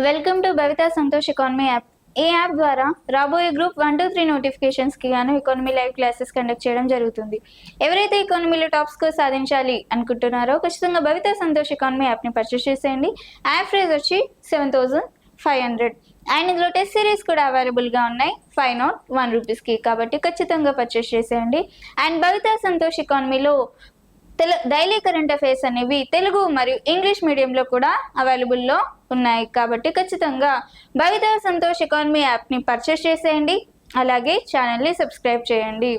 Welcome to Bhavitha Santosh economy app. ఈ app ద్వారా రాబోయే గ్రూప్ 1 to 3 నోటిఫికేషన్స్కి గాను ఎకానమీ లైవ్ క్లాసెస్ కండక్ట్ చేయడం జరుగుతుంది. ఎవరైతే ఎకానమీలో టాప్ స్కోర్ సాధించాలి అనుకుంటున్నారో ఖచ్చితంగా భవిత సంతోష్ ఎకానమీ యాప్ని పర్చేస్ చేసేయండి. యాప్ ప్రైస్ వచ్చి 7,500 అండ్ ఇందులో టెస్ట్ సిరీస్ కూడా అవైలబుల్గా ఉన్నాయి 501 రూపీస్కి. కాబట్టి ఖచ్చితంగా పర్చేస్ చేసేయండి. అండ్ భవిత సంతోష్ ఎకానమీలో డైలీ కరెంట్ అఫైర్స్ అనేవి తెలుగు మరియు ఇంగ్లీష్ మీడియంలో కూడా అవైలబుల్లో ఉన్నాయి. కాబట్టి ఖచ్చితంగా భవిత సంతోష్ ఎకానమీ యాప్ని పర్చేస్ చేసేయండి. అలాగే ఛానల్ని సబ్స్క్రైబ్ చేయండి.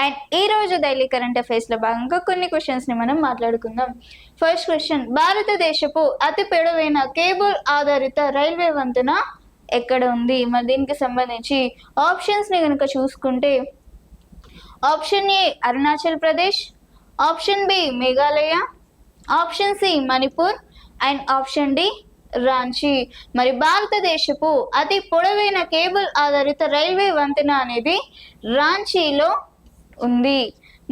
అండ్ ఈరోజు డైలీ కరెంట్ అఫైర్స్లో భాగంగా కొన్ని క్వశ్చన్స్ని మనం మాట్లాడుకుందాం. ఫస్ట్ క్వశ్చన్, భారతదేశపు అతి పొడవైన కేబుల్ ఆధారిత రైల్వే వంతెన ఎక్కడ ఉంది? మరి దీనికి సంబంధించి ఆప్షన్స్ని కనుక చూసుకుంటే option A Arunachal Pradesh, option B Meghalaya, option C Manipur and option D Ranchi. మరి భారతదేశపు అతి పొడవైన కేబుల్ ఆధారిత రైల్వే వంతెన అనేది రాంచీలో ఉంది.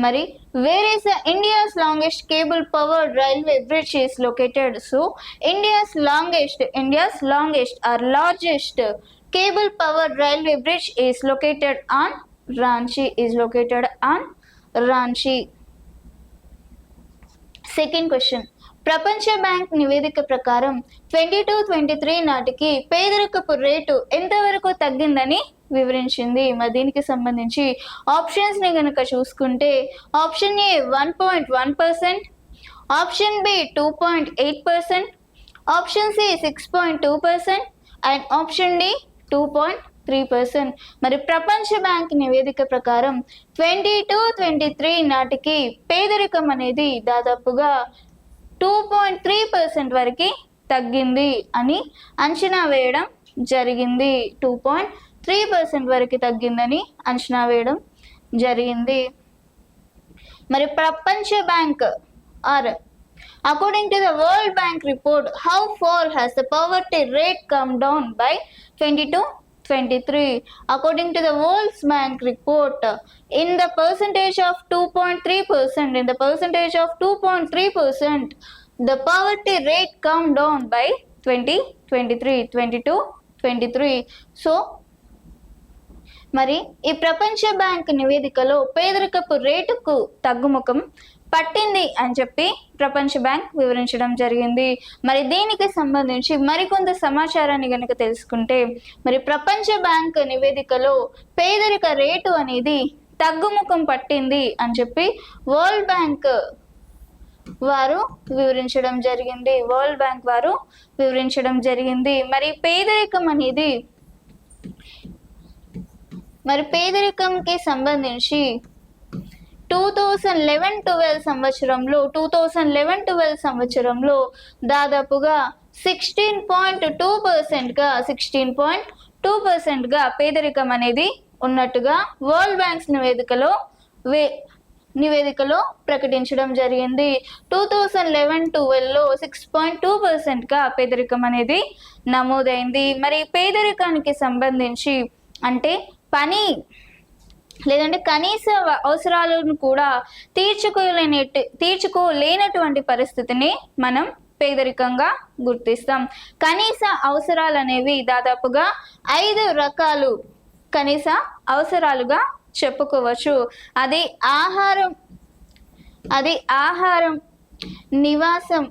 మరి where is India's longest cable powered railway bridge is located? So India's longest or largest cable powered railway bridge is located on Ranchi. Second question, ప్రపంచ బ్యాంక్ నివేదిక ప్రకారం 2022-23 నాటికి పేదరికపు రేటు ఎంతవరకు తగ్గిందని వివరించింది? మరి దీనికి సంబంధించి ఆప్షన్స్ని కనుక చూసుకుంటే option A 1.1%, option B 2.8%, option C 6.2% and option D 2.3%. మరి ప్రపంచ బ్యాంక్ నివేదిక ప్రకారం 2022-23 నాటికి పేదరికం అనేది దాదాపుగా 2.3% వరకు తగ్గింది అని అంచనా వేయడం జరిగింది. 2.3% వరకు తగ్గిందని అంచనా వేయడం జరిగింది. మరి ప్రపంచ bank or according to the World Bank report, how far has the poverty rate come down by 22-23? According to the World Bank report, in the percentage of 2.3%, the poverty rate come down by 22-23. So మరి ఈ ప్రపంచ bank నివేదికలో పేదరికపు రేటుకు తగ్గుముఖం పట్టింది అని చెప్పి ప్రపంచ బ్యాంక్ వివరించడం జరిగింది. మరి దీనికి సంబంధించి మరికొంత సమాచారాన్ని కనుక తెలుసుకుంటే మరి ప్రపంచ బ్యాంక్ నివేదికలో పేదరిక రేటు అనేది తగ్గుముఖం పట్టింది అని చెప్పి వరల్డ్ బ్యాంక్ వారు వివరించడం జరిగింది. మరి పేదరికంకి సంబంధించి 2011-12 సంవత్సరంలో దాదాపుగా 16.2%గా పేదరికం అనేది ఉన్నట్టుగా వరల్డ్ బ్యాంక్స్ నివేదికలో ప్రకటించడం జరిగింది. 2011-12లో 6.2%గా పేదరికం అనేది నమోదైంది. మరి పేదరికానికి సంబంధించి అంటే పని లేదంటే కనీస అవసరాలను కూడా తీర్చుకోలేనటువంటి పరిస్థితిని మనం పేదరికంగా గుర్తిస్తాం. కనీస అవసరాలు అనేవి దాదాపుగా 5 రకాలు కనీస అవసరాలుగా చెప్పుకోవచ్చు. అది ఆహారం, నివాసం,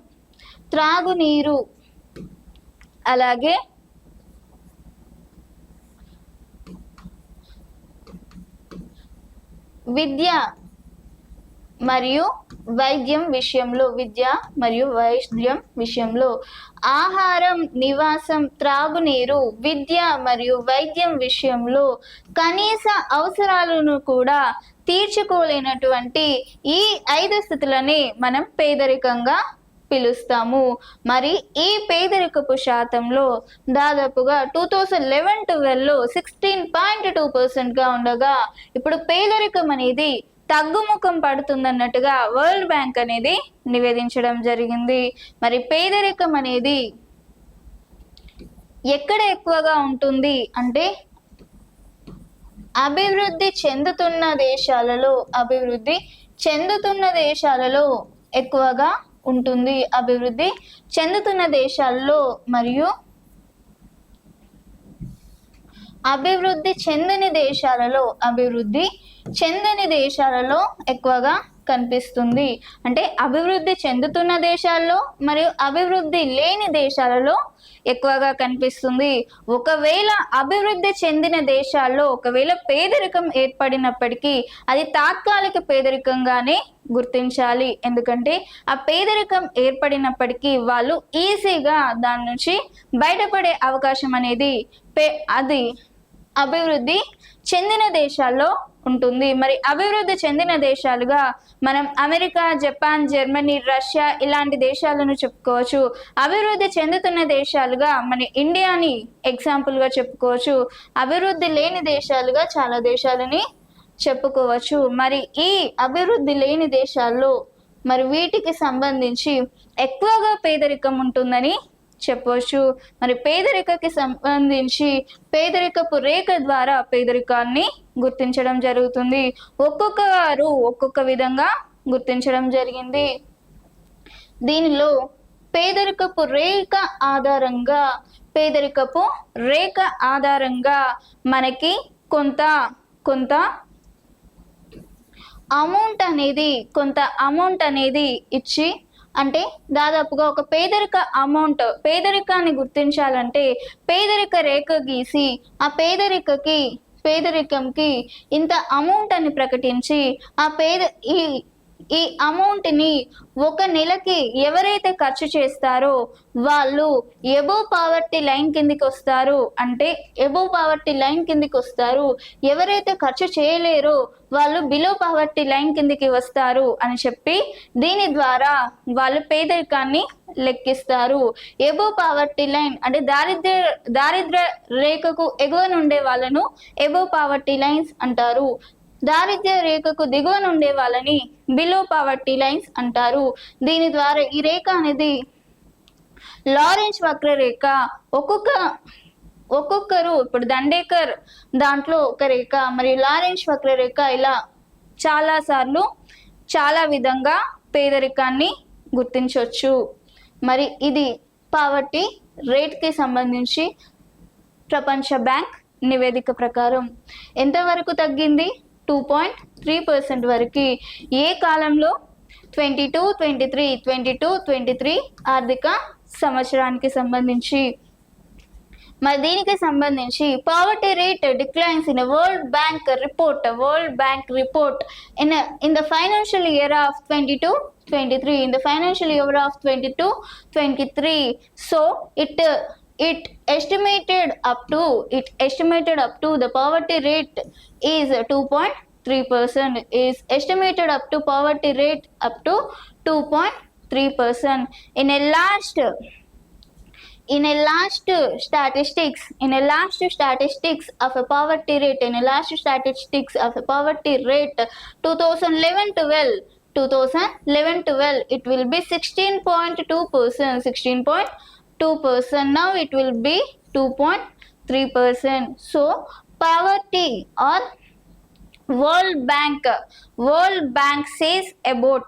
త్రాగునీరు, అలాగే విద్య మరియు వైద్యం విషయంలో ఆహారం, నివాసం, త్రాగునీరు, విద్య మరియు వైద్యం విషయంలో కనీస అవసరాలను కూడా తీర్చుకోలేనటువంటి ఈ 5 స్థితులని మనం పేదరికంగా పిలుస్తాము. మరి ఈ పేదరికపు శాతంలో దాదాపుగా 2011-12లో 16.2%గా ఉండగా ఇప్పుడు పేదరికం అనేది తగ్గుముఖం పడుతుందన్నట్టుగా వరల్డ్ బ్యాంక్ అనేది నివేదించడం జరిగింది. మరి పేదరికం అనేది ఎక్కడ ఎక్కువగా ఉంటుంది అంటే అభివృద్ధి చెందుతున్న దేశాలలో ఎక్కువగా ఉంటుంది. అభివృద్ధి చెందుతున్న దేశాల్లో మరియు అభివృద్ధి చెందని దేశాలలో ఎక్కువగా కనిపిస్తుంది. అంటే అభివృద్ధి చెందుతున్న దేశాల్లో మరియు అభివృద్ధి లేని దేశాలలో ఎక్కువగా కనిపిస్తుంది. ఒకవేళ అభివృద్ధి చెందిన దేశాల్లో ఒకవేళ పేదరికం ఏర్పడినప్పటికీ అది తాత్కాలిక పేదరికంగానే గుర్తించాలి. ఎందుకంటే ఆ పేదరికం ఏర్పడినప్పటికీ వాళ్ళు ఈజీగా దాని నుంచి బయటపడే అవకాశం అనేది అది అభివృద్ధి చెందిన దేశాల్లో ఉంటుంది. మరి అభివృద్ధి చెందిన దేశాలుగా మనం అమెరికా, జపాన్, జర్మనీ, రష్యా ఇలాంటి దేశాలను చెప్పుకోవచ్చు. అభివృద్ధి చెందుతున్న దేశాలుగా మన ఇండియాని ఎగ్జాంపుల్గా చెప్పుకోవచ్చు. అభివృద్ధి లేని దేశాలుగా చాలా దేశాలని చెప్పుకోవచ్చు. మరి ఈ అభివృద్ధి లేని దేశాల్లో మరి వీటికి సంబంధించి ఎక్కువగా పేదరికం ఉంటుందని చెప్పవచ్చు. మరి పేదరికకి సంబంధించి పేదరికపు రేఖ ద్వారా పేదరికాన్ని గుర్తించడం జరుగుతుంది. ఒక్కొక్క వారు ఒక్కొక్క విధంగా గుర్తించడం జరిగింది. దీనిలో పేదరికపు రేఖ ఆధారంగా మనకి కొంత అమౌంట్ అనేది ఇచ్చి, అంటే దాదాపుగా ఒక పేదరికాన్ని గుర్తించాలంటే పేదరిక రేఖ గీసి ఆ పేదరికంకి ఇంత అమౌంట్ అని ప్రకటించి ఈ అమౌంట్ని ఒక నెలకి ఎవరైతే ఖర్చు చేస్తారో వాళ్ళు ఎబోవ్ పావర్టీ లైన్ కిందికి వస్తారు. అంటే ఎబోవ్ పావర్టీ లైన్ కిందికి వస్తారు. ఎవరైతే ఖర్చు చేయలేరో వాళ్ళు బిలో పావర్టీ లైన్ కిందికి వస్తారు అని చెప్పి దీని ద్వారా వాళ్ళు పేదరికాన్ని లెక్కిస్తారు. ఎబోవ్ పావర్టీ లైన్ అంటే దారిద్ర్య రేఖకు ఎగువన ఉండే వాళ్ళను ఎబోవ్ పావర్టీ లైన్స్ అంటారు. దారిద్ర్య రేఖకు దిగువన ఉండే వాళ్ళని బిలో పావర్టీ లైన్స్ అంటారు. దీని ద్వారా ఈ రేఖ అనేది లారెన్స్ వక్రరేఖ. ఒక్కొక్కరు ఇప్పుడు దండేకర్ దాంట్లో ఒక రేఖ, మరియు లారెన్స్ వక్రరేఖ ఇలా చాలా విధంగా పేదరికాన్ని గుర్తించవచ్చు. మరి ఇది పావర్టీ రేట్కి సంబంధించి ప్రపంచ బ్యాంక్ నివేదిక ప్రకారం ఎంతవరకు తగ్గింది? 2.3% వరకు. ఏ కాలంలో? 22-23 ఆర్థిక సంవత్సరానికి సంబంధించి. మరి దీనికి సంబంధించి poverty rate declines in world bank report in the financial year of 22-23 so it estimated up to the poverty rate is 2.3%. is estimated up to poverty rate up to 2.3%. in a last statistics of a poverty rate 2011-12 it will be 16.2%. Now it will be 2.3%. so poverty or World Bank says about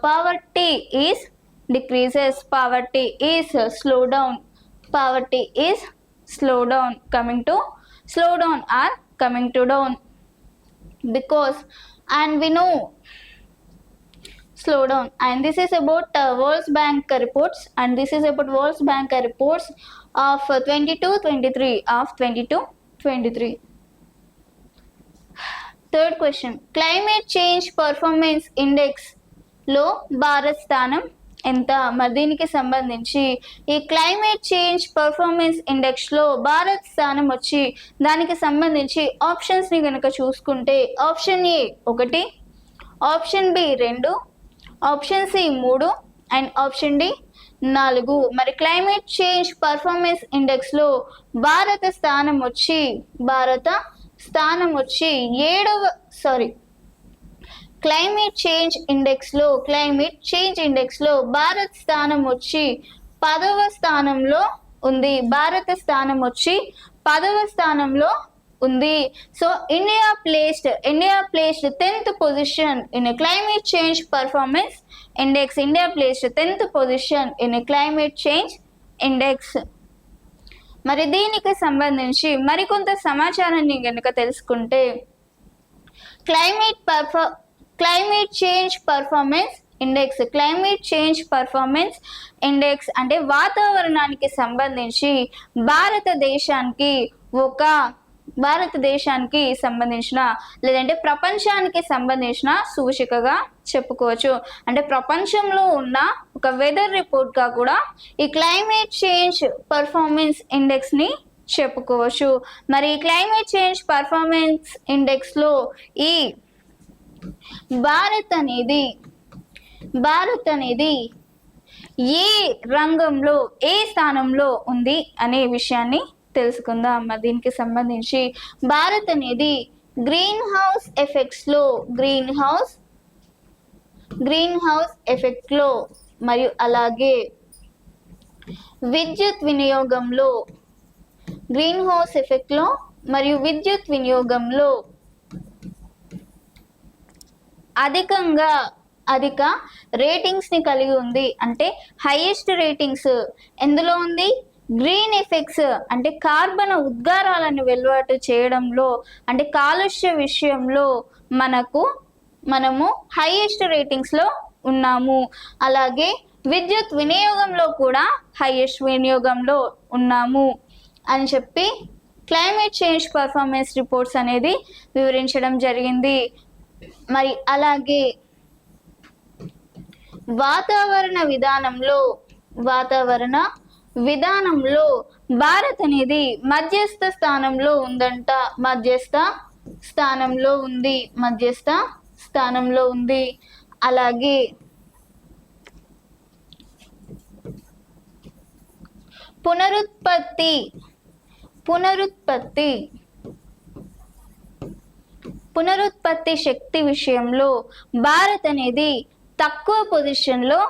poverty is decreases, poverty is slow down, coming to down because, and we know slow down. And this is about World Bank reports, of 22-23. Third question, climate change performance index లో భారత్ స్థానం ఎంత? మరి దీనికి సంబంధించి ఈ climate change performance index లో భారత్ స్థానం వచ్చి దానికి సంబంధించి ఆప్షన్స్ ని కనుక చూసుకుంటే option A 1, option B 2, option C 3 and option D 4. మరి క్లైమేట్ చేంజ్ పర్ఫార్మెన్స్ ఇండెక్స్ లో భారత స్థానం వచ్చి క్లైమేట్ చేంజ్ ఇండెక్స్ లో భారత్ స్థానం వచ్చి 10వ స్థానంలో ఉంది. భారత స్థానం వచ్చి 10వ స్థానంలో ఉంది. So India placed 10th position in a climate change performance index. India placed 10th position in a climate change index. మరి దీనికి సంబంధించి మరికొంత సమాచారాన్ని కనుక తెలుసుకుంటే క్లైమేట్ చేంజ్ పర్ఫార్మెన్స్ ఇండెక్స్ అంటే వాతావరణానికి సంబంధించి భారతదేశానికి సంబంధించిన లేదంటే ప్రపంచానికి సంబంధించిన సూచికగా చెప్పుకోవచ్చు. అంటే ప్రపంచంలో ఉన్న ఒక వెదర్ రిపోర్ట్ గా కూడా ఈ క్లైమేట్ చేంజ్ పర్ఫార్మెన్స్ ఇండెక్స్ ని చెప్పుకోవచ్చు. మరి క్లైమేట్ చేంజ్ పర్ఫార్మెన్స్ ఇండెక్స్ లో ఈ భారత్ అనేది ఏ రంగంలో ఏ స్థానంలో ఉంది అనే విషయాన్ని తెలుసుకుందాం. మరి దీనికి సంబంధించి భారత్ అనేది గ్రీన్ హౌస్ ఎఫెక్ట్ లో మరియు అలాగే విద్యుత్ వినియోగంలో అధిక రేటింగ్స్ ని కలిగి ఉంది. అంటే హైయెస్ట్ రేటింగ్స్ ఎందులో ఉంది? గ్రీన్ ఎఫెక్ట్స్ అంటే కార్బన్ ఉద్గారాలను వెలువట చేయడంలో అంటే కాలుష్య విషయంలో మనము హైయెస్ట్ రేటింగ్స్ లో ఉన్నాము. అలాగే విద్యుత్ వినియోగంలో కూడా హైయెస్ట్ వినియోగంలో ఉన్నాము అని చెప్పి క్లైమేట్ చేంజ్ పర్ఫార్మెన్స్ రిపోర్ట్స్ అనేది వివరించడం జరిగింది. మరి అలాగే వాతావరణ విధానంలో భారత్ అనేది మధ్యస్థ స్థానంలో ఉంది. అలాగే పునరుత్పత్తి శక్తి విషయంలో భారత్ అనేది తక్కువ పొజిషన్లో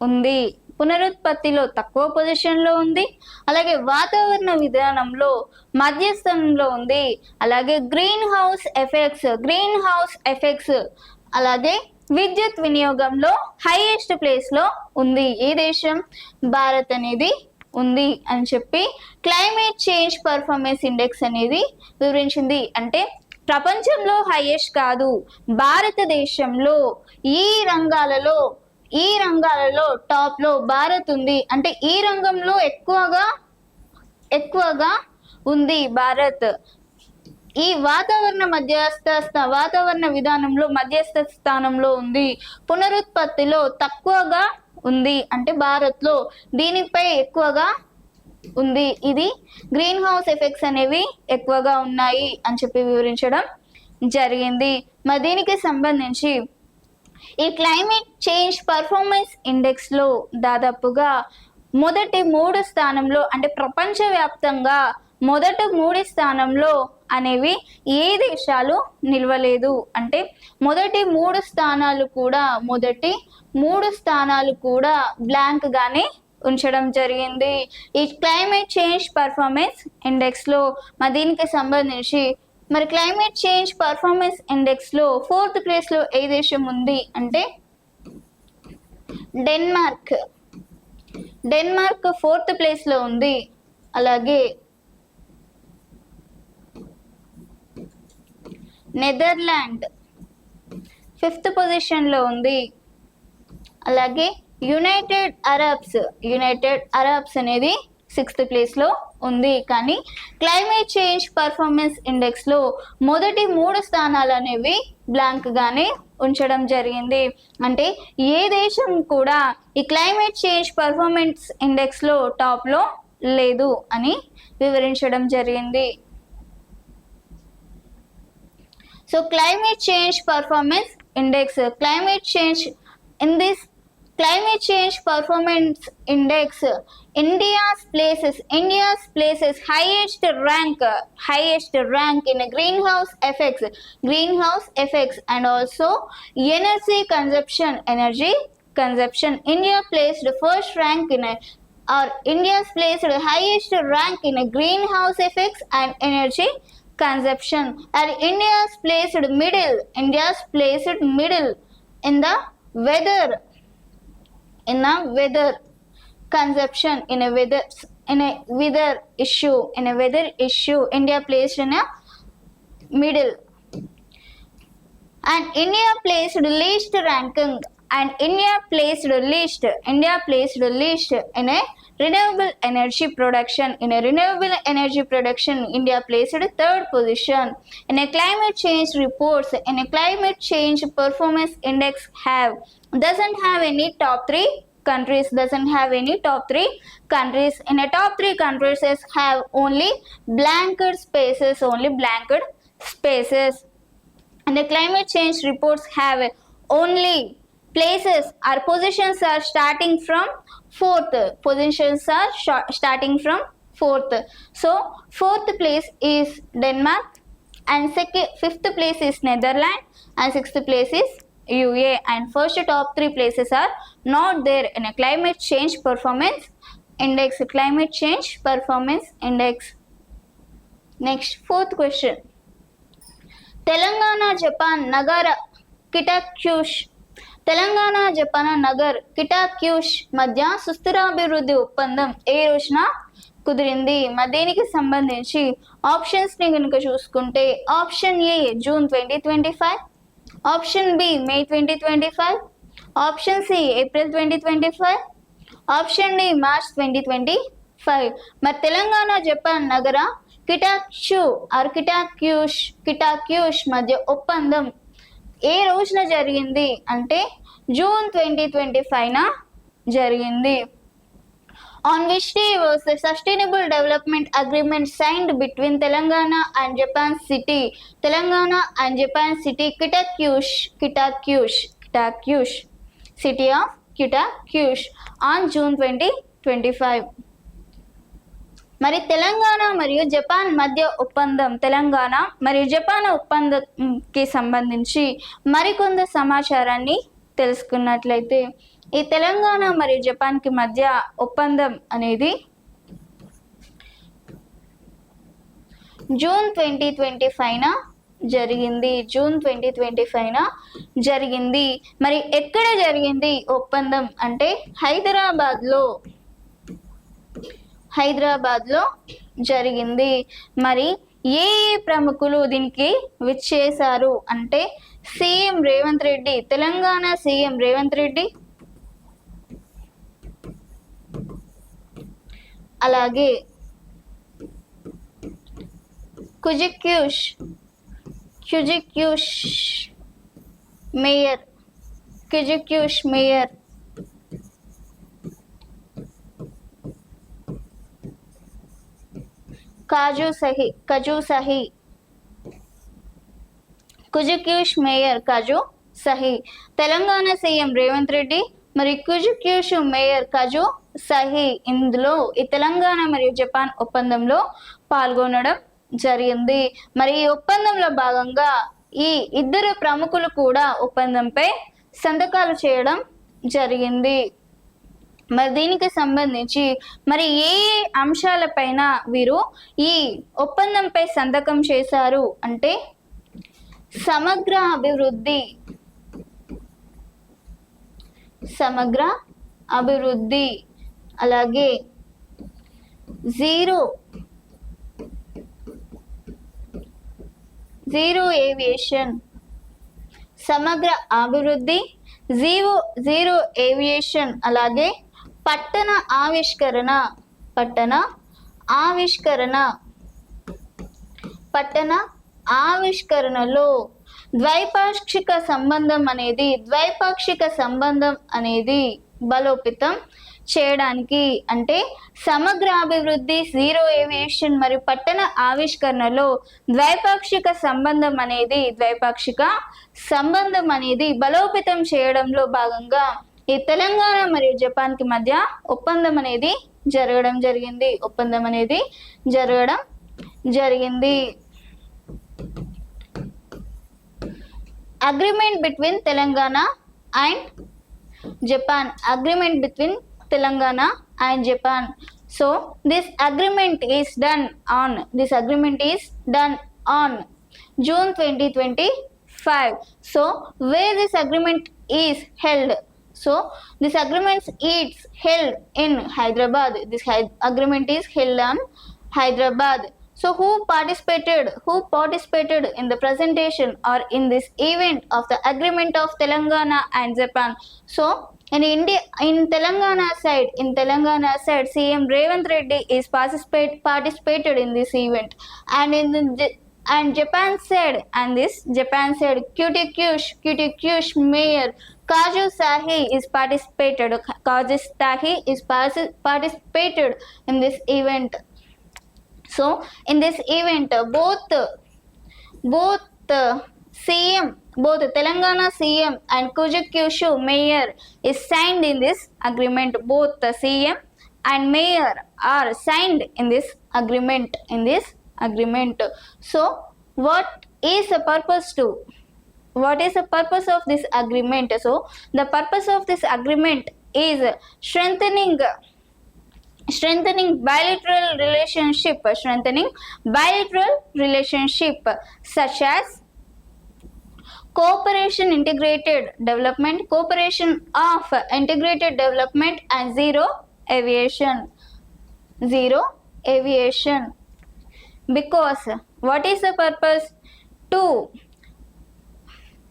ఉంది. పునరుత్పత్తిలో తక్కువ పొజిషన్లో ఉంది. అలాగే వాతావరణ విధానంలో మధ్యస్థంలో ఉంది. అలాగే గ్రీన్ హౌస్ ఎఫెక్ట్స్ అలాగే విద్యుత్ వినియోగంలో హైయెస్ట్ ప్లేస్ లో ఉంది. ఏ దేశం? భారత్ అనేది ఉంది అని చెప్పి క్లైమేట్ చేంజ్ పర్ఫార్మెన్స్ ఇండెక్స్ అనేది వివరించింది. అంటే ప్రపంచంలో హైయెస్ట్ కాదు, భారతదేశంలో ఈ రంగాలలో టాప్ లో భారత్ ఉంది. అంటే ఈ రంగంలో ఎక్కువగా ఉంది భారత్. ఈ వాతావరణ విధానంలో మధ్యస్థ స్థానంలో ఉంది. పునరుత్పత్తిలో తక్కువగా ఉంది. అంటే భారత్ లో దీనిపై ఎక్కువగా ఉంది. ఇది గ్రీన్ హౌస్ ఎఫెక్ట్స్ అనేవి ఎక్కువగా ఉన్నాయి అని చెప్పి వివరించడం జరిగింది. మరి దీనికి సంబంధించి ఈ క్లైమేట్ చేంజ్ పర్ఫార్మెన్స్ ఇండెక్స్ లో దాదాపుగా మొదటి 3 స్థానంలో అంటే ప్రపంచవ్యాప్తంగా మొదటి 3 స్థానంలో అనేవి ఏ దేశాలు నిలవలేదు. అంటే మొదటి 3 స్థానాలు కూడా బ్లాంక్ గానే ఉంచడం జరిగింది. ఈ క్లైమేట్ చేంజ్ పర్ఫార్మెన్స్ ఇండెక్స్ లో మరి దీనికి సంబంధించి మరి క్లైమేట్ చేంజ్ పర్ఫార్మెన్స్ ఇండెక్స్ లో 4th ప్లేస్ లో ఏ దేశం ఉంది అంటే డెన్మార్క్ 4th ప్లేస్ లో ఉంది. అలాగే నెదర్లాండ్ 5th పొజిషన్ లో ఉంది. అలాగే యునైటెడ్ అరబ్స్ అనేది 6th ప్లేస్ లో ఉంది. కానీ క్లైమేట్ చేంజ్ పర్ఫార్మెన్స్ ఇండెక్స్ లో మొదటి 3 స్థానాలు అనేవి బ్లాంక్ గానే ఉంచడం జరిగింది. అంటే ఏ దేశం కూడా ఈ క్లైమేట్ చేంజ్ పర్ఫార్మెన్స్ ఇండెక్స్ లో టాప్ లో లేదు అని వివరించడం జరిగింది. So climate change performance index in this climate change performance index, India's places highest rank in greenhouse effects and also energy consumption. India placed first rank India's placed highest rank in greenhouse effects and energy consumption, and India's placed middle in the weather consumption in a weather issue. In a weather issue, India placed in a middle. And India placed least ranking. And India placed least in a renewable energy production. In a renewable energy production, India placed third position. In a climate change reports, in a climate change performance index doesn't have any top 3 countries. In a top 3 countries have only blanked spaces. And the climate change reports have only places or positions are starting from fourth. So fourth place is Denmark, and fifth place is Netherlands, and sixth place is UAE, and first top 3 places are not there in a climate change performance index. Next, fourth question. Telangana Japan Nagar Kitakyush మధ్య సుస్థిరాభివృద్ధి ఒప్పందం ఏ రోజున కుదిరింది? మరి దీనికి సంబంధించి options ని కనుక చూసుకుంటే option A June 2025, option B May 2025, option C April 2025, option D March 2025. మరి తెలంగాణ జపాన్ నగర కిటాక్యూష్ మధ్య ఒప్పందం ఏ రోజున జరిగింది అంటే జూన్ 2025 జరిగింది. On which day was the Sustainable Development Agreement signed between Telangana and Japan city Kitakyush, city of Kitakyush on June 2025. మరి తెలంగాణ మరియు జపాన్ మధ్య ఒప్పందం, తెలంగాణ మరియు జపాన్ ఒప్పందంకి సంబంధించి మరికొంత సమాచారాన్ని తెలుసుకున్నట్లయితే ఈ తెలంగాణ మరియు జపాన్కి మధ్య ఒప్పందం అనేది జూన్ 2025 జరిగింది. మరి ఎక్కడ జరిగింది ఒప్పందం అంటే హైదరాబాద్లో జరిగింది. మరి ఏ ప్రముఖులు దీనికి విచ్చేశారు అంటే సీఎం రేవంత్ రెడ్డి, తెలంగాణ సీఎం రేవంత్ రెడ్డి, అలాగే కుజిక్యూష్ మేయర్ కాజు సహి, తెలంగాణ సీఎం రేవంత్ రెడ్డి మరి కుజిక్యూష్ మేయర్ కాజు సహి ఇందులో ఈ తెలంగాణ మరియు జపాన్ ఒప్పందంలో పాల్గొనడం జరిగింది. మరి ఈ ఒప్పందంలో భాగంగా ఈ ఇద్దరు ప్రముఖులు కూడా ఒప్పందంపై సంతకాలు చేయడం జరిగింది. మరి దీనికి సంబంధించి మరి ఏ అంశాలపైన వీరు ఈ ఒప్పందంపై సంతకం చేశారు అంటే సమగ్ర అభివృద్ధి అలాగే జీరో ఏవియేషన్, సమగ్ర అభివృద్ధి, జీరో ఏవియేషన్, అలాగే పట్టణ ఆవిష్కరణలో ద్వైపాక్షిక సంబంధం అనేది బలోపేతం చేయడానికి అంటే సమగ్ర అభివృద్ధి, జీరో ఏవియేషన్ మరియు పట్టణ ఆవిష్కరణలో ద్వైపాక్షిక సంబంధం అనేది బలోపేతం చేయడంలో భాగంగా ఈ తెలంగాణ మరియు జపాన్ కి మధ్య ఒప్పందం అనేది జరగడం జరిగింది. Agreement between Telangana and Japan. So this agreement is done on June 2025. So where this agreement is held So this agreement is held in Hyderabad. This agreement is held on Hyderabad. So who participated in the presentation or in this event of the agreement of Telangana and Japan? So in India, in Telangana side, CM Revanth Reddy is participated in this event, and Japan said, QT Mayor Kaju Sahi is participated in this event. So in this event, both Telangana CM and Kyushu Mayor is signed in this agreement. Both the CM and Mayor are signed in this agreement. So what is the purpose of this agreement? So the purpose of this agreement is strengthening bilateral relationship such as cooperation of integrated development and zero aviation. Because what is the purpose? To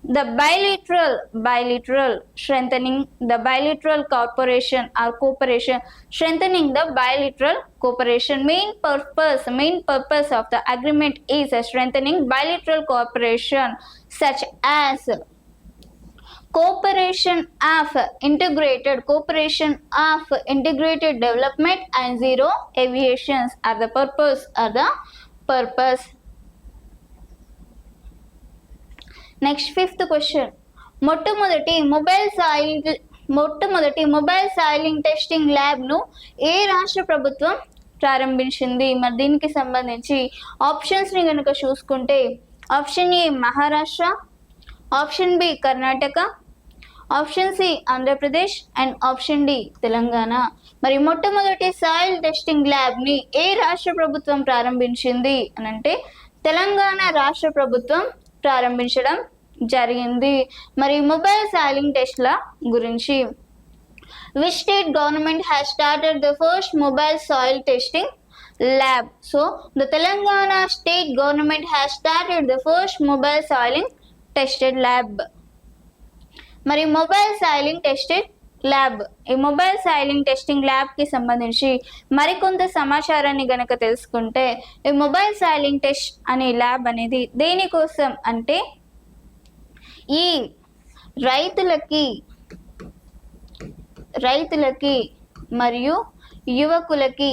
the bilateral strengthening the bilateral cooperation, strengthening the bilateral cooperation. Main purpose of the agreement is strengthening bilateral cooperation such as cooperation of integrated development and zero aviations are the purpose. Next fifth question, మొట్టమొదటి mobile soiling testing ల్యాబ్ను ఏ రాష్ట్ర ప్రభుత్వం ప్రారంభించింది? మరి దీనికి సంబంధించి ఆప్షన్స్ని కనుక చూసుకుంటే option A Maharashtra, option B Karnataka, option C Andhra Pradesh and option D Telangana. మరి మొట్టమొదటి సాయిల్ టెస్టింగ్ ల్యాబ్ని ఏ రాష్ట్ర ప్రభుత్వం ప్రారంభించింది అని అంటే తెలంగాణ రాష్ట్ర ప్రభుత్వం ప్రారంభించడం జరిగింది. మరి మొబైల్ సాయిలింగ్ టెస్ట్ల గురించి, which state government has started the first mobile soil testing lab? So the Telangana state government has started the first mobile soiling tested lab. మరి మొబైల్ సాయిలింగ్ టెస్టెడ్ ల్యాబ్, ఈ మొబైల్ సాయిలింగ్ టెస్టింగ్ ల్యాబ్కి సంబంధించి మరికొంత సమాచారాన్ని గనక తెలుసుకుంటే, ఈ మొబైల్ సాయిలింగ్ టెస్ట్ అనే ల్యాబ్ అనేది దేనికోసం అంటే ఈ రైతులకి మరియు యువకులకి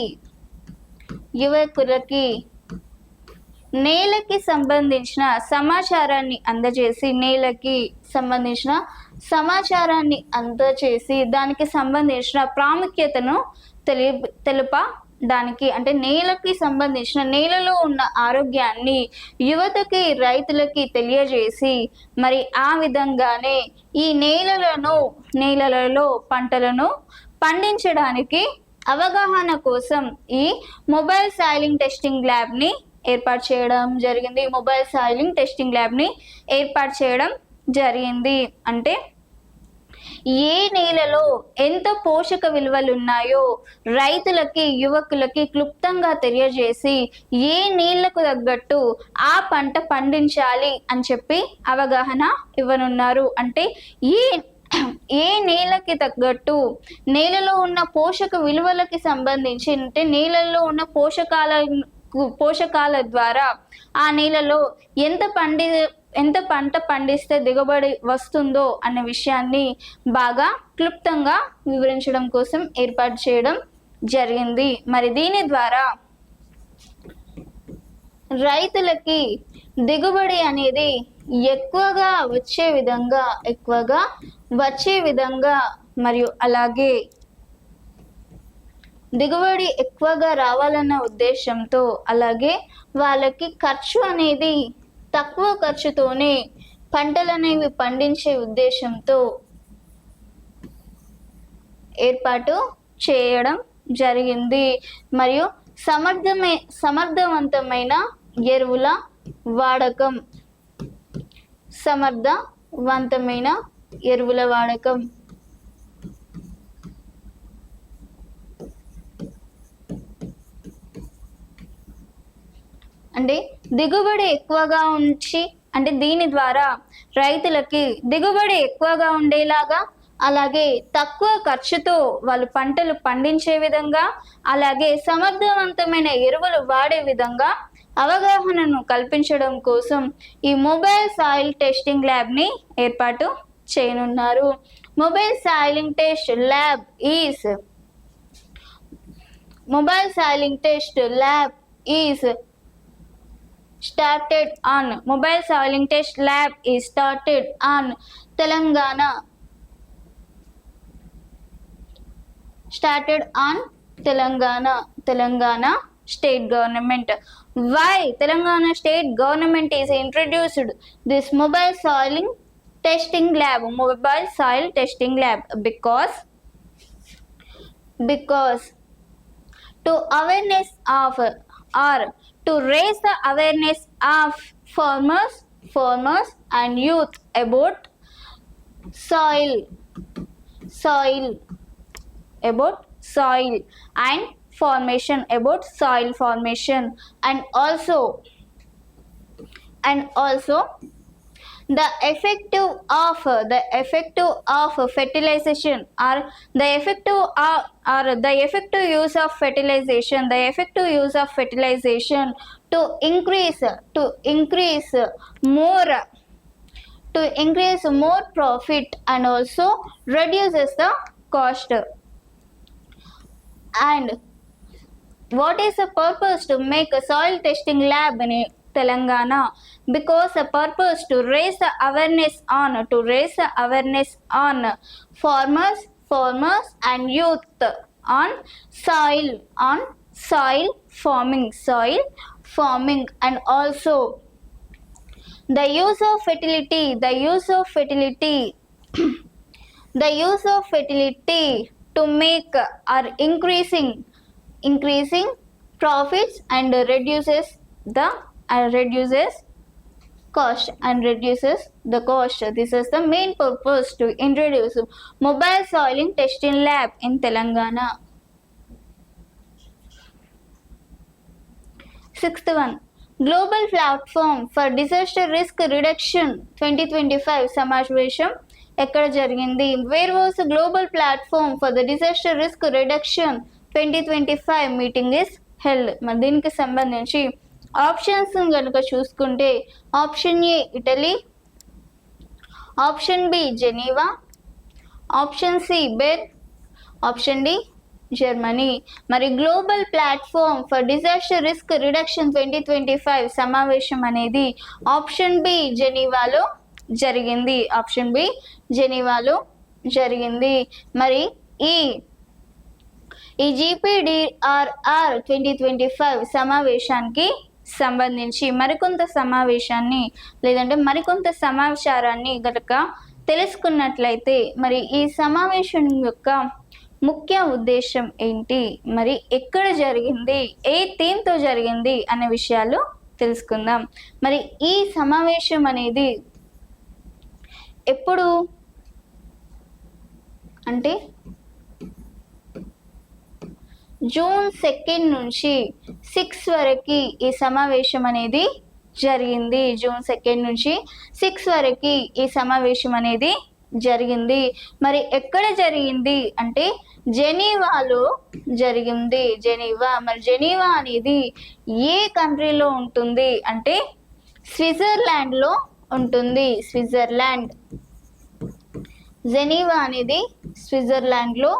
నేలకి సంబంధించిన సమాచారాన్ని అందజేసి దానికి సంబంధించిన ప్రాముఖ్యతను తెలపడానికి, అంటే నేలకి సంబంధించిన నేలలో ఉన్న ఆరోగ్యాన్ని యువతకి రైతులకి తెలియజేసి, మరి ఆ విధంగానే ఈ నేలలలో పంటలను పండించడానికి అవగాహన కోసం ఈ మొబైల్ సాయిలింగ్ టెస్టింగ్ ల్యాబ్ని ఏర్పాటు చేయడం జరిగింది. అంటే ఏ నేలలో ఎంత పోషక విలువలు ఉన్నాయో రైతులకి యువకులకి క్లుప్తంగా తెలియజేసి ఏ నీళ్లకు తగ్గట్టు ఆ పంట పండించాలి అని చెప్పి అవగాహన ఇవ్వనున్నారు. అంటే ఏ నేలకి తగ్గట్టు నేలలో ఉన్న పోషక విలువలకి సంబంధించి, అంటే నేలలో ఉన్న పోషకాల ద్వారా ఆ నేలలో ఎంత పంట పండిస్తే దిగుబడి వస్తుందో అన్న విషయాన్ని బాగా క్లుప్తంగా వివరించడం కోసం ఏర్పాటు చేయడం జరిగింది. మరి దీని ద్వారా రైతులకి దిగుబడి అనేది ఎక్కువగా వచ్చే విధంగా మరియు అలాగే దిగుబడి ఎక్కువగా రావాలన్న ఉద్దేశంతో, అలాగే వాళ్ళకి ఖర్చు అనేది తక్కువ ఖర్చుతోనే పంటలు అనేవి పండించే ఉద్దేశంతో ఏర్పాటు చేయడం జరిగింది. మరియు సమర్థవంతమైన ఎరువుల వాడకం అంటే దిగుబడి ఎక్కువగా ఉంచి, అంటే దీని ద్వారా రైతులకి దిగుబడి ఎక్కువగా ఉండేలాగా, అలాగే తక్కువ ఖర్చుతో వాళ్ళు పంటలు పండించే విధంగా, అలాగే సమర్థవంతమైన ఎరువులు వాడే విధంగా అవగాహనను కల్పించడం కోసం ఈ మొబైల్ సాయిల్ టెస్టింగ్ ల్యాబ్ని ఏర్పాటు చేయనున్నారు. Mobile soiling test lab is started on mobile soiling test lab is started on Telangana state government. Why Telangana state government is introduced this mobile soil testing lab? Because to awareness of, or to raise the awareness of farmers and youth about soil and formation, and also the effective of fertilization, or the effective use of fertilization to increase more profit, and also reduces the cost. And what is the purpose to make a soil testing lab in Telangana? Because the purpose to raise the awareness on farmers and youth on soil farming, and also the use of fertility to make or increasing profits, and reduces the cost. This is the main purpose to introduce mobile soiling testing lab in Telangana. Sixth one, Global Platform for Disaster Risk Reduction 2025 సమావేశం ఎక్కడ జరిగింది? Where was the Global Platform for the Disaster Risk Reduction 2025 meeting is held? మరి దీనికి సంబంధించి options కనుక చూసుకుంటే, option A Italy, option B Geneva, option C Bern, option D Germany. మరి global platform for disaster risk reduction 2025 సమావేశం అనేది option B జెనీవాలో జరిగింది. మరి ఈ GPDRR 2025 సమావేశానికి సంబంధించి మరికొంత సమాచారాన్ని గనక తెలుసుకున్నట్లయితే, మరి ఈ సమావేశం యొక్క ముఖ్య ఉద్దేశం ఏంటి, మరి ఎక్కడ జరిగింది, ఏ థీమ్తో జరిగింది అనే విషయాలు తెలుసుకుందాం. మరి ఈ సమావేశం అనేది ఎప్పుడు అంటే జూన్ 2 నుంచి 6 వరకు ఈ సమావేశం అనేది జరిగింది. జూన్ 2 నుంచి 6 వరకు ఈ సమావేశం అనేది జరిగింది. మరి ఎక్కడ జరిగింది అంటే జెనీవాలో జరిగింది. మరి జెనీవా అనేది ఏ కంట్రీలో ఉంటుంది అంటే స్విట్జర్లాండ్లో ఉంటుంది. జెనీవా అనేది స్విట్జర్లాండ్లో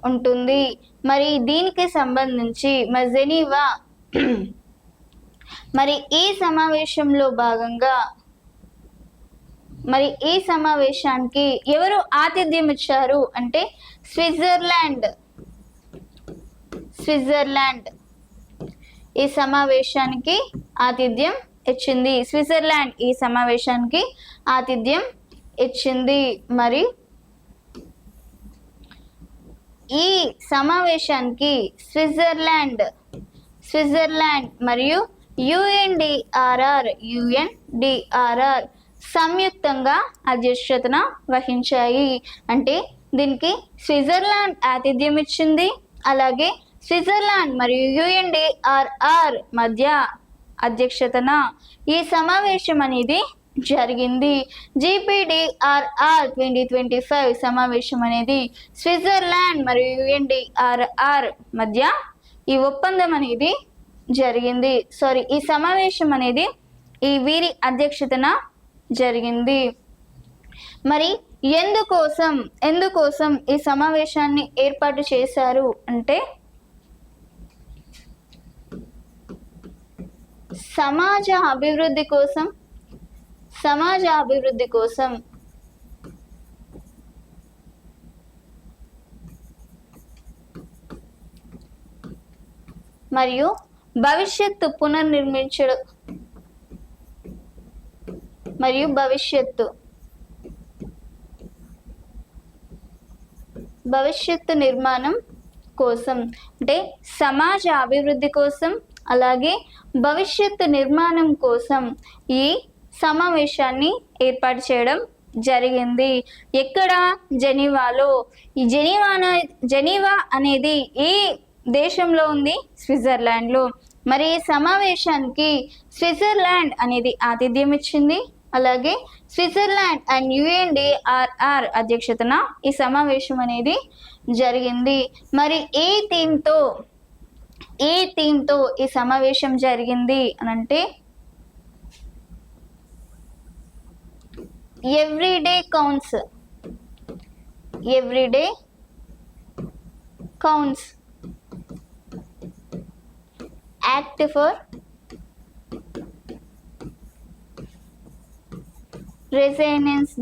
ఉంటుంది. మరి దీనికి సంబంధించి మరి జెనీవా మరి ఈ సమావేశంలో భాగంగా మరి ఈ సమావేశానికి ఎవరు ఆతిథ్యం ఇచ్చారు అంటే స్విట్జర్లాండ్ ఈ సమావేశానికి ఆతిథ్యం ఇచ్చింది. స్విట్జర్లాండ్ ఈ సమావేశానికి ఆతిథ్యం ఇచ్చింది. మరి ఈ సమావేశానికి స్విట్జర్లాండ్ మరియు UNDRR సంయుక్తంగా అధ్యక్షతన వహించాయి. అంటే దీనికి స్విట్జర్లాండ్ ఆతిథ్యం ఇచ్చింది, అలాగే స్విట్జర్లాండ్ మరియు UNDRR మధ్య అధ్యక్షతన ఈ సమావేశం అనేది జరిగింది. GPDRR 2025 సమావేశం అనేది స్విట్జర్లాండ్ మరియు UNDRR మధ్య ఈ ఒప్పందం అనేది జరిగింది. ఈ సమావేశం అనేది ఈ వీరి అధ్యక్షతన జరిగింది. మరి ఎందుకోసం ఈ సమావేశాన్ని ఏర్పాటు చేశారు అంటే సమాజ అభివృద్ధి కోసం మరియు భవిష్యత్తు పునర్నిర్మించడం మరియు భవిష్యత్తు నిర్మాణం కోసం అంటే సమాజ అభివృద్ధి కోసం అలాగే భవిష్యత్తు నిర్మాణం కోసం ఈ సమావేశాన్ని ఏర్పాటు చేయడం జరిగింది. ఎక్కడ? జెనీవాలో. ఈ జెనీవా అనేది ఏ దేశంలో ఉంది? స్విట్జర్లాండ్లో. మరి ఈ సమావేశానికి స్విట్జర్లాండ్ అనేది ఆతిథ్యం ఇచ్చింది. అలాగే స్విట్జర్లాండ్ అండ్ UNDRR అధ్యక్షతన ఈ సమావేశం అనేది జరిగింది. మరి ఏ థీమ్తో ఈ సమావేశం జరిగింది అని అంటే everyday counts act for resilience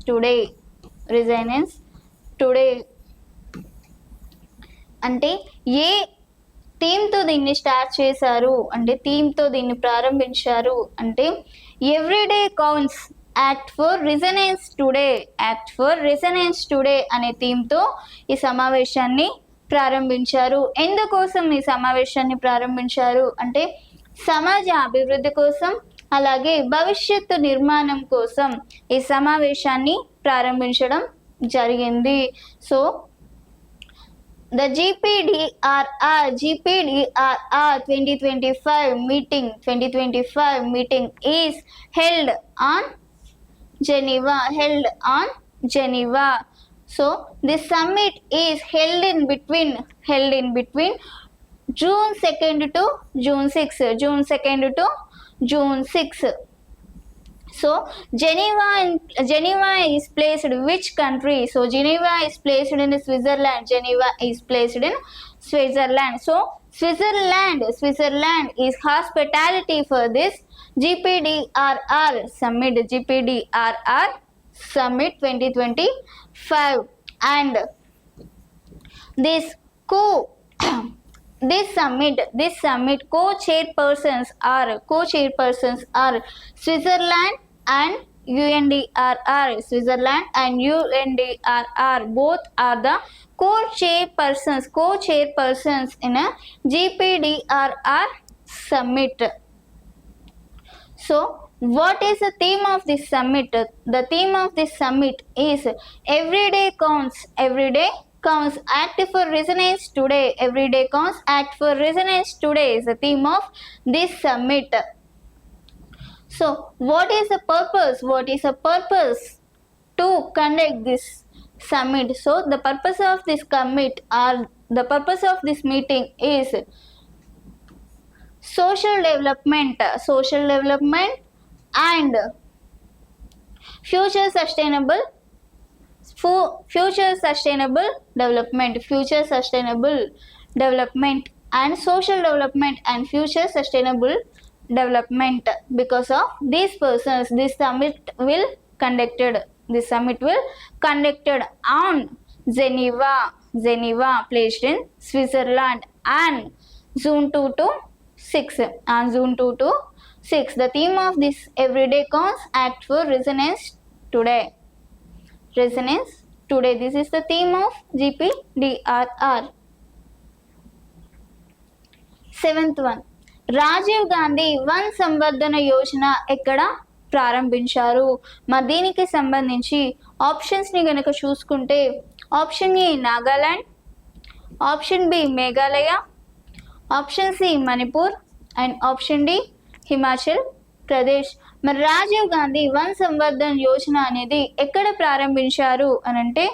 today అంటే ఏ థీమ్తో దీన్ని స్టార్ట్ చేశారు అంటే థీమ్తో దీన్ని ప్రారంభించారు అంటే everyday counts act for resonance today అనే థీమ్తో ఈ సమావేశాన్ని ప్రారంభించారు. ఎందుకోసం ఈ సమావేశాన్ని ప్రారంభించారు అంటే సమాజ అభివృద్ధి కోసం అలాగే భవిష్యత్తు నిర్మాణం కోసం ఈ సమావేశాన్ని ప్రారంభించడం జరిగింది. So the GPDRR 2025 meeting is held on Geneva. So this summit is held in between June 2nd to June 6. So Geneva is placed which country? So Geneva is placed in Switzerland. So Switzerland is hospitality for this GPDRR summit 2025 and this summit co-chairpersons are Switzerland and UNDRR. Both are the co-chairpersons in a GPDRR summit. So what is the theme of this summit? The theme of this summit is everyday counts, act for resonance today. Everyday counts, act for resonance today is the theme of this summit. So what is the purpose to conduct this summit? So the purpose of this summit or the purpose of this meeting is social development and future sustainable development and social development and future sustainable development. Because of these persons, this summit will conducted on Geneva placed in Switzerland and June 2 to 6. The theme of this everyday counts, act for resonance today. This is the theme of GPDRR. 7th one, Rajiv Gandhi Van Samvardhana Yojana ఎక్కడ ప్రారంభించారు? మరి దీనికి సంబంధించి ఆప్షన్స్ని గనక చూసుకుంటే option A Nagaland, option B Meghalaya, option C Manipur, and option D Himachal Pradesh. మరి రాజీవ్ గాంధీ వన్ సంవర్ధన్ యోజన అనేది ఎక్కడ ప్రారంభించారు అని అంటే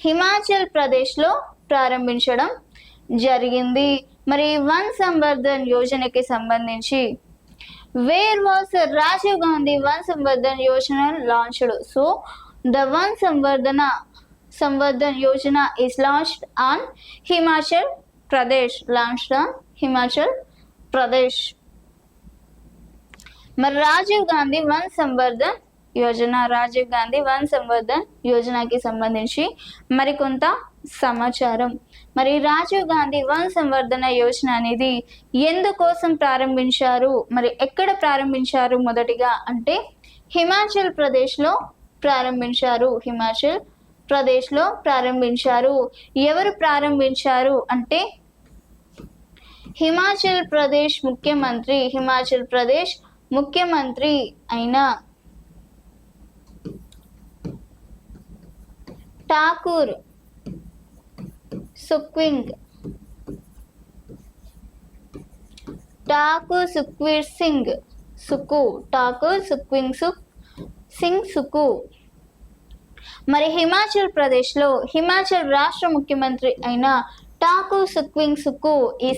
హిమాచల్ ప్రదేశ్లో ప్రారంభించడం జరిగింది. మరి వన్ సంవర్ధన్ యోజనకి సంబంధించి where was Rajiv Gandhi Van Samvardhan Yojana launched? So the Van Samvardhan Yojana is launched on Himachal Pradesh. launched on Himachal Pradesh. మరి రాజీవ్ గాంధీ వన్ సంవర్ధన్ యోజనకి సంబంధించి మరికొంత సమాచారం. మరి రాజీవ్ గాంధీ వన్ సంవర్ధన యోజన అనేది ఎందుకోసం ప్రారంభించారు, మరి ఎక్కడ ప్రారంభించారు మొదటిగా అంటే హిమాచల్ ప్రదేశ్లో ప్రారంభించారు. హిమాచల్ ప్రదేశ్లో ప్రారంభించారు. ఎవరు ప్రారంభించారు అంటే హిమాచల్ ప్రదేశ్ ముఖ్యమంత్రి అయిన ఠాకూర్ సుఖ్వీర్ సింగ్ సుకు. మరి హిమాచల్ ప్రదేశ్లో హిమాచల్ రాష్ట్ర ముఖ్యమంత్రి అయిన ఠాకూర్ సుఖ్వీర్ సుకు ఈ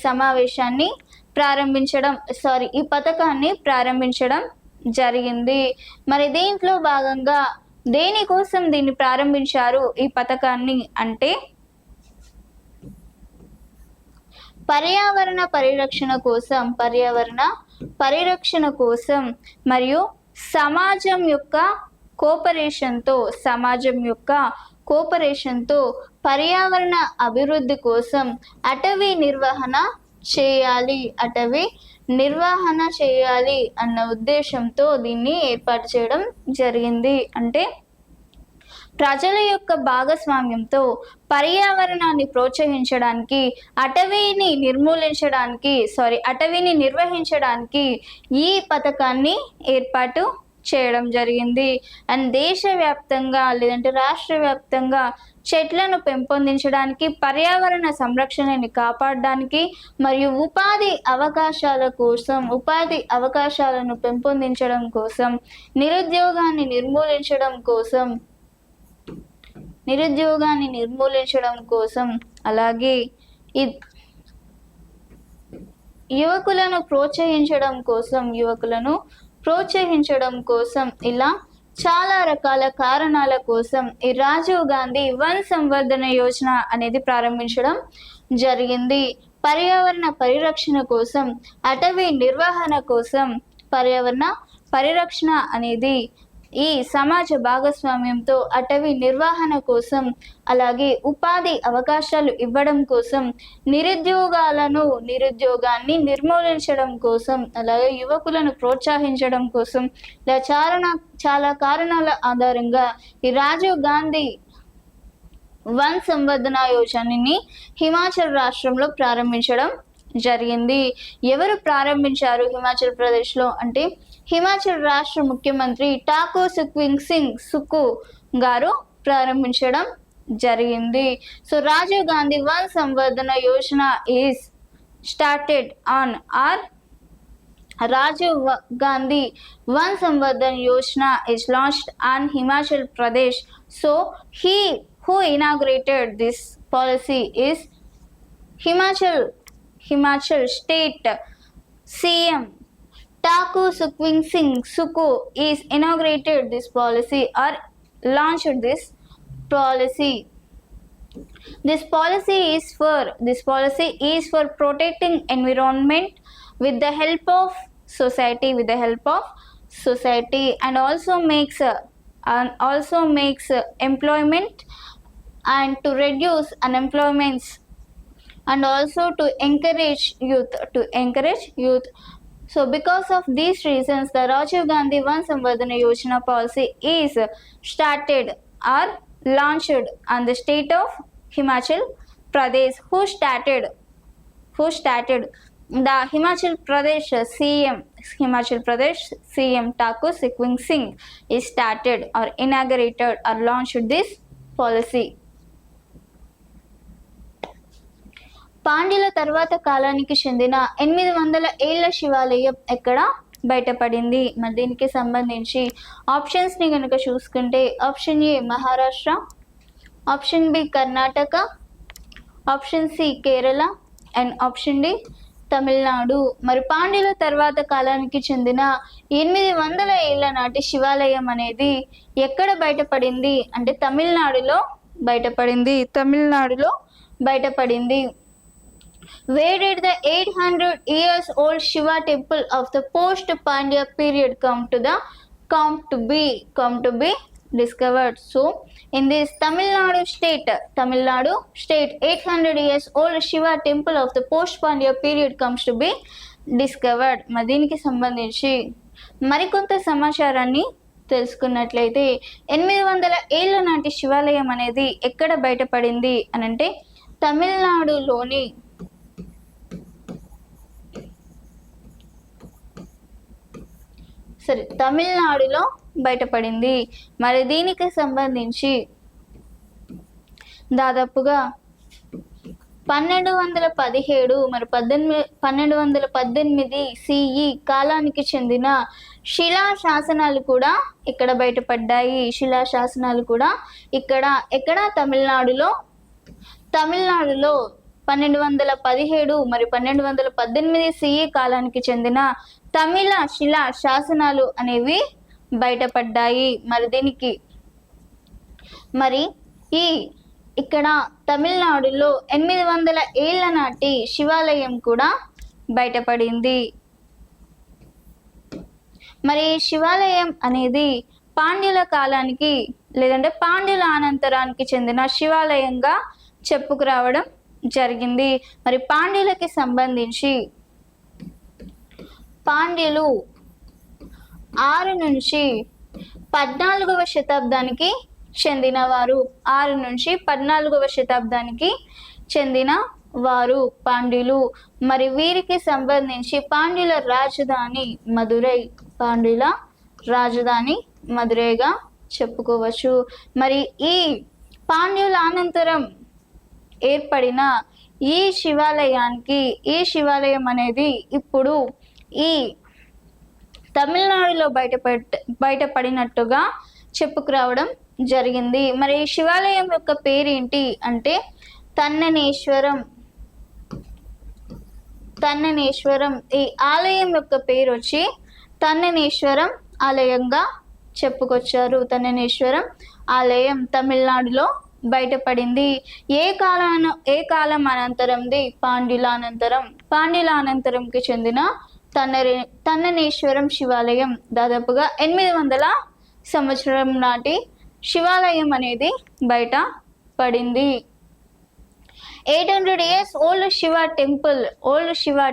పథకాన్ని ప్రారంభించడం జరిగింది. మరి దీంట్లో భాగంగా దేనికోసం దీన్ని ప్రారంభించారు ఈ పథకాన్ని అంటే పర్యావరణ పరిరక్షణ కోసం మరియు సమాజం యొక్క కోఆపరేషన్తో పర్యావరణ అభివృద్ధి కోసం అటవీ నిర్వహణ చేయాలి అన్న ఉద్దేశంతో దీన్ని ఏర్పాటు చేయడం జరిగింది. అంటే ప్రజల యొక్క భాగస్వామ్యంతో పర్యావరణాన్ని ప్రోత్సహించడానికి అటవీని నిర్వహించడానికి ఈ పథకాన్ని ఏర్పాటు చేయడం జరిగింది. అండ్ దేశవ్యాప్తంగా లేదంటే రాష్ట్ర వ్యాప్తంగా చెట్లను పెంపొందించడానికి, పర్యావరణ సంరక్షణని కాపాడడానికి మరియు ఉపాధి అవకాశాలను పెంపొందించడం కోసం, నిరుద్యోగాన్ని నిర్మూలించడం కోసం అలాగే యువకులను ప్రోత్సహించడం కోసం ఇలా చాలా రకాల కారణాల కోసం ఈ రాజీవ్ గాంధీ వన్ సంవర్ధన యోజన అనేది ప్రారంభించడం జరిగింది. పర్యావరణ పరిరక్షణ కోసం, అటవీ నిర్వహణ కోసం, పర్యావరణ పరిరక్షణ అనేది ఈ సమాజ భాగస్వామ్యంతో అటవీ నిర్వహణ కోసం, అలాగే ఉపాధి అవకాశాలు ఇవ్వడం కోసం, నిరుద్యోగాన్ని నిర్మూలించడం కోసం, అలాగే యువకులను ప్రోత్సహించడం కోసం ఇలా చాలా కారణాల ఆధారంగా ఈ రాజీవ్ గాంధీ వన్ సంవర్ధన యోజనని హిమాచల్ రాష్ట్రంలో ప్రారంభించడం జరిగింది. ఎవరు ప్రారంభించారు హిమాచల్ ప్రదేశ్లో అంటే హిమాచల్ రాష్ట్ర ముఖ్యమంత్రి ఠాకూర్ సుఖ్వీర్ సింగ్ సుకు గారు ప్రారంభించడం జరిగింది. So Rajiv Gandhi Van Samvardhana Yojana is started on Rajiv Gandhi One Samvardhan Yojana is launched on Himachal Pradesh. So who inaugurated this policy is Himachal State CM Thakur Sukhvir Singh Sukhu is inaugurated this policy or launched this policy. This policy is for protecting environment with the help of society and also makes employment and to reduce unemployment and also to encourage youth. So because of these reasons, the Rajiv Gandhi One Samvardhana Yojana policy is started or launched on the state of Himachal Pradesh. Who started? The Himachal Pradesh CM Thakur Sukhvir Singh is started or inaugurated or launched this policy. పాండ్యుల తర్వాత కాలానికి చెందిన 800 ఏళ్ల శివాలయం ఎక్కడ బయటపడింది? మరి దీనికి సంబంధించి ఆప్షన్స్ని కనుక చూసుకుంటే option A Maharashtra, option B Karnataka, option C Kerala and option D Tamil Nadu. మరి పాండ్యుల తర్వాత కాలానికి చెందిన 800 ఏళ్ల నాటి శివాలయం అనేది ఎక్కడ బయటపడింది అంటే తమిళనాడులో బయటపడింది. Where did the 800 years old Shiva temple of the post Pandya period come to be discovered? So in this Tamil Nadu state 800 years old Shiva temple of the post Pandya period comes to be discovered. మరి దీనికి సంబంధించి మరికొంత సమాచారాన్ని తెలుసుకున్నట్లయితే 800 ఏళ్ల నాటి శివాలయం అనేది ఎక్కడ బయటపడింది అనంటే తమిళనాడులో బయటపడింది. మరి దీనికి సంబంధించి దాదాపుగా 1217 మరి 1218 సిఈ కాలానికి చెందిన శిలా శాసనాలు కూడా ఇక్కడ బయటపడ్డాయి. ఎక్కడ తమిళనాడులో 1217 మరి 1218 సిఈ కాలానికి చెందిన తమిళ శిలా శాసనాలు అనేవి బయటపడ్డాయి. ఇక్కడ తమిళనాడులో 800 ఏళ్ల నాటి శివాలయం కూడా బయటపడింది. మరి శివాలయం అనేది పాండ్యుల కాలానికి లేదంటే పాండ్యుల అనంతరానికి చెందిన శివాలయంగా చెప్పుకురావడం జరిగింది. మరి పాండ్యులకి సంబంధించి పాండ్యులు 6 నుంచి 14వ శతాబ్దానికి చెందినవారు. చెందిన వారు పాండ్యులు. మరి వీరికి సంబంధించి పాండ్యుల రాజధాని మదురైగా చెప్పుకోవచ్చు. మరి ఈ పాండ్యుల అనంతరం ఏర్పడిన ఈ శివాలయం అనేది ఇప్పుడు ఈ తమిళనాడులో బయటపడినట్టుగా చెప్పుకురావడం జరిగింది. మరి ఈ శివాలయం యొక్క పేరేంటి అంటే తన్ననేశ్వరం. ఈ ఆలయం యొక్క పేరు వచ్చి తన్ననేశ్వరం ఆలయంగా చెప్పుకొచ్చారు. తన్ననేశ్వరం ఆలయం తమిళనాడులో బయటపడింది. ఏ కాలం అనంతరంది? పాండ్యుల అనంతరంకి చెందిన తన్ననేశ్వరం శివాలయం దాదాపుగా 800 సంవత్సరం నాటి శివాలయం అనేది బయట పడింది. 800 years old Shiva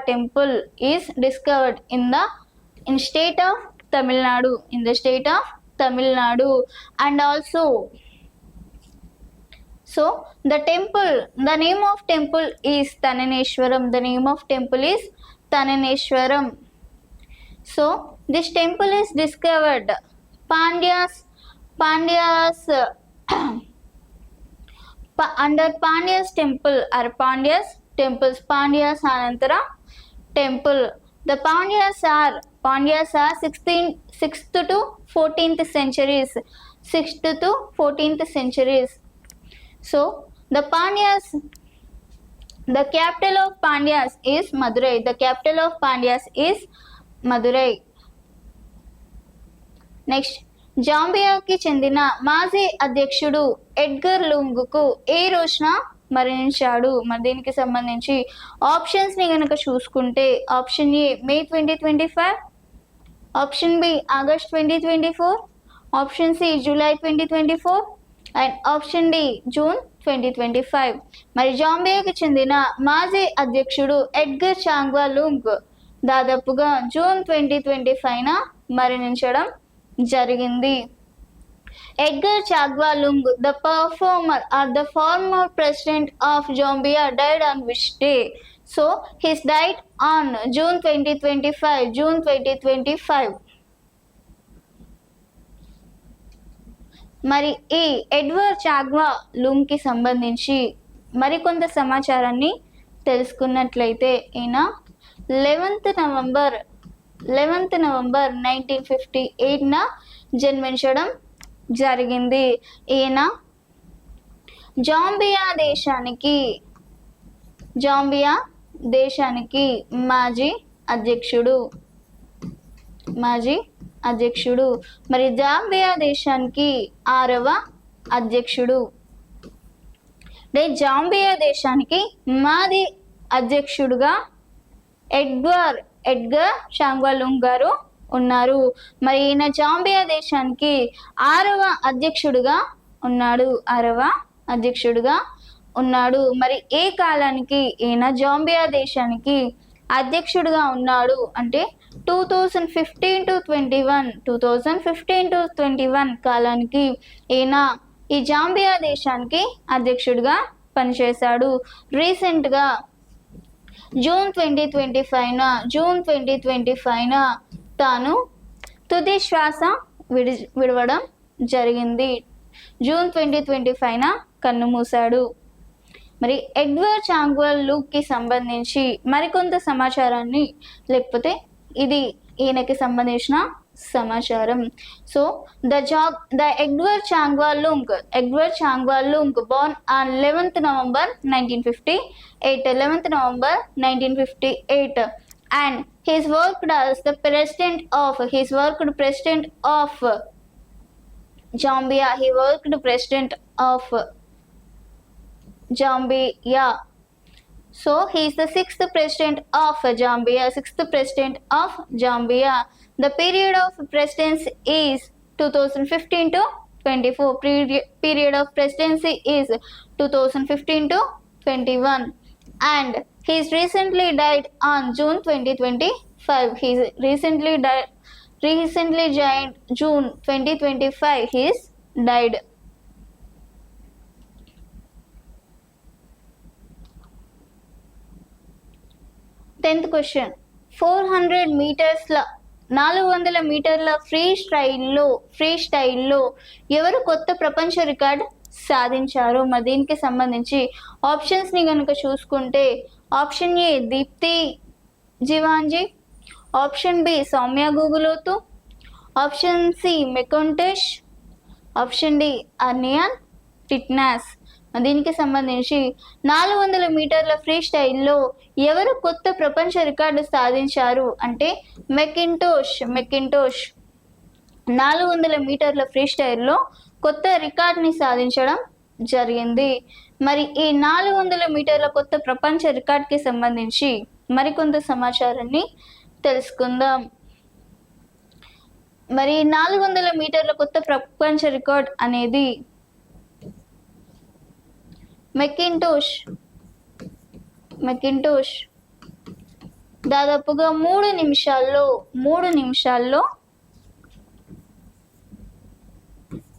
temple is discovered in the state of Tamil Nadu and also the name of temple is Tannaneshwaram. So this temple is discovered under Pandya's temple or Pandya's Anantara temple. The Pandyas are 6th to 14th centuries. So the capital of Pandyas is Madurai. Next, జాంబియాకి చెందిన మాజీ అధ్యక్షుడు Edgar లుంగుకు ఏ రోజున మరణించాడు? మరి దీనికి సంబంధించి ఆప్షన్స్ని కనుక చూసుకుంటే option A May 2025, option B August 2024, option C July 2024 and option D June 2025. మరి జాంబియాకి చెందిన మాజీ అధ్యక్షుడు ఎడ్గర్ చాంగ్వా లుంగ్ దాదాపుగా జూన్ 2025న మరణించడం జరిగింది. Edgar Chagwa Lungu the former president of Zambia died on which day? So he died on June 2025. మరి ఈ ఎడ్వర్డ్ చాగ్వా లుంగ్ కి సంబంధించి మరికొంత సమాచారాన్ని తెలుసుకున్నట్లయితే ఈయన 11th నవంబర్ 1958న జన్మించడం జరిగింది. ఈయన జాంబియా దేశానికి మాజీ అధ్యక్షుడు. మరి జాంబియా దేశానికి 6వ అధ్యక్షుడు. జాంబియా దేశానికి మాజీ అధ్యక్షుడుగా ఎడ్గర్ చాంగ్వాలుంగ్ గారు ఉన్నారు. మరి ఈయన జాంబియా దేశానికి 6వ అధ్యక్షుడుగా ఉన్నాడు. మరి ఏ కాలానికి ఈయన జాంబియా దేశానికి అధ్యక్షుడుగా ఉన్నాడు అంటే 2015 to 21 కాలానికి ఈయన ఈ జాంబియా దేశానికి అధ్యక్షుడిగా పనిచేశాడు. రీసెంట్గా జూన్ 2025న తాను తుది శ్వాస విడవడం జరిగింది. జూన్ 2025న కన్నుమూశాడు. మరి ఎడ్వర్డ్ చాంగ్వాలుంగ్కి సంబంధించి మరికొంత సమాచారాన్ని, లేకపోతే ఇది ఈయనకి సంబంధించిన సమాచారం. So the Edward Chagwa Lungu born on 11th November 1958 and he worked as the president of Zambia. So he is the sixth president of Zambia. The period of presidency is 2015 to 24. Period of presidency is 2015 to 21. And he recently died on June 2025. He recently joined June 2025. He died. Tenth question. 400 మీటర్ల free స్టైల్లో ఎవరు కొత్త ప్రపంచ record సాధించారు? మరి దీనికి సంబంధించి ఆప్షన్స్ని కనుక చూసుకుంటే option A Deepthi Jeevanji, option B Soumya Gugulothu, option C మెకొంటెష్, ఆప్షన్ డి అర్నియాన్ టిట్నాస్. దీనికి సంబంధించి 400 మీటర్ల ఫ్రీ స్టైల్లో ఎవరు కొత్త ప్రపంచ రికార్డు సాధించారు అంటే మెకింటోష్ 400 మీటర్ల ఫ్రీ స్టైల్లో కొత్త రికార్డ్ని సాధించడం జరిగింది. మరి ఈ 400 మీటర్ల కొత్త ప్రపంచ రికార్డ్కి సంబంధించి మరికొంత సమాచారాన్ని తెలుసుకుందాం. మరి 400 మీటర్ల కొత్త ప్రపంచ రికార్డ్ అనేది మెకింటోష్ దాదాపుగా 3 నిమిషాల్లో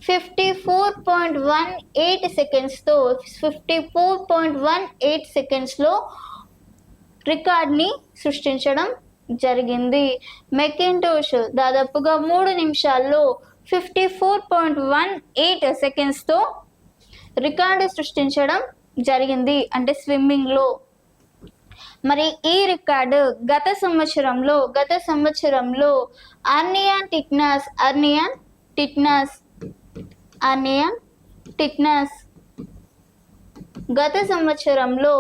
54.18 సెకండ్స్లో రికార్డ్ని సృష్టించడం జరిగింది. మెకింటోష్ దాదాపుగా 3 నిమిషాల్లో 54.18 సెకండ్స్తో రికార్డు సృష్టించడం జరిగింది అంటే స్విమ్మింగ్లో. మరి ఈ రికార్డు గత సంవత్సరంలో అర్నియాన్ టిట్నాస్ గత సంవత్సరంలో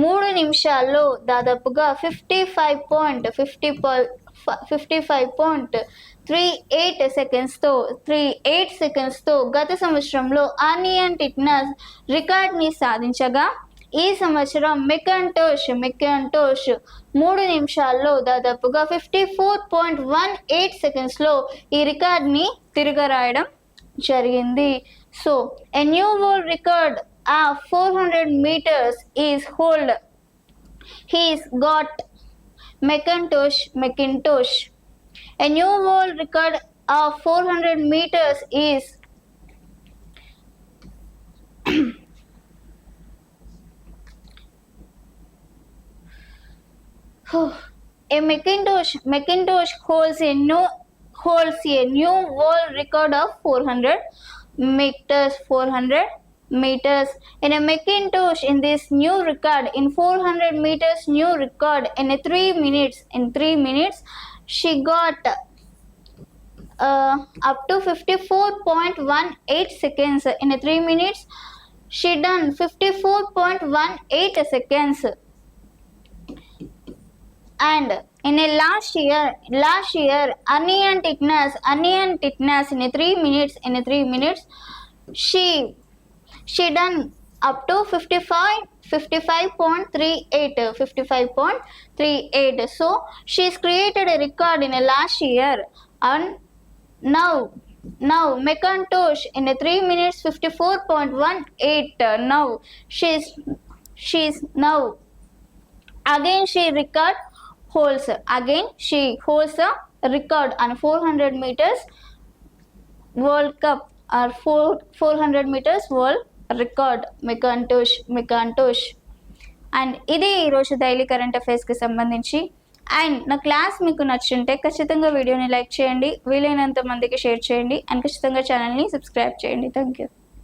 3 నిమిషాల్లో దాదాపుగా 55.38 సెకండ్స్తో గత సంవత్సరంలో అర్నియాన్ టిట్నాస్ రికార్డ్ని సాధించగా, ఈ సంవత్సరం మెకింటోష్ 3 నిమిషాల్లో దాదాపుగా 54.18 సెకండ్స్లో ఈ రికార్డ్ని తిరగరాయడం జరిగింది. So a new world record of 400 meters is held. He's got Macintosh. A new world record of 400 meters is a Macintosh holds a new world record of 400 meters. meters in a Macintosh. In this new record, in 400 meters new record in a 3 minutes, in 3 minutes she got up to 54.18 seconds. In a 3 minutes she done 54.18 seconds. And in a last year Onion Titnas in a 3 minutes, she done up to 55.38. So she's created a record in a last year. And now Macintosh in a 3 minutes 54.18. Now she's now again she holds a record on 400 meters World Cup or 400 meters world record. Macintosh. And ఇది ఈరోజు daily current అఫైర్స్కి సంబంధించి. And నా class మీకు నచ్చుంటే ఖచ్చితంగా వీడియోని like చేయండి, వీలైనంత మందికి షేర్ చేయండి, అండ్ ఖచ్చితంగా ఛానల్ని సబ్స్క్రైబ్ చేయండి. Thank you.